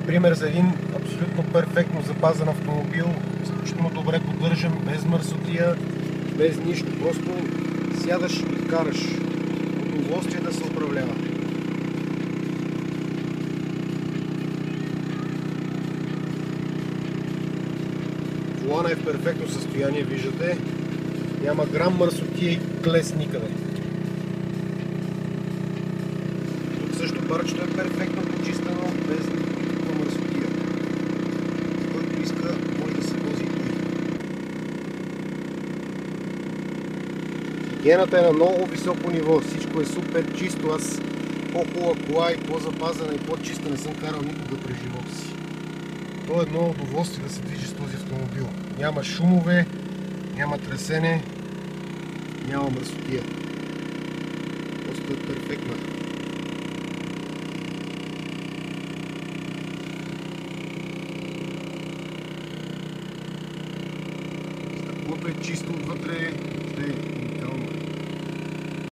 пример за един абсолютно перфектно запазен автомобил, изключително добре поддържан, без мърсотия, без нищо. Просто сядаш и караш. Удоволствие да се управлява. Волана е в перфектно състояние, виждате. Няма грам мърсотия и клес никъде. Тук също парчето е перфектно почистено, без никаква мърсотия. Който иска, може да се вози и той. Хигиената е на много високо ниво. Всичко е супер чисто. Аз по-хубава кола и по-запазена и по-чиста не съм карал никога през живота си. То е едно удоволствие да се движи с този автомобил. Няма шумове, няма тресене, няма мърсотия. Просто е перфектна. Стъклото е чисто отвътре,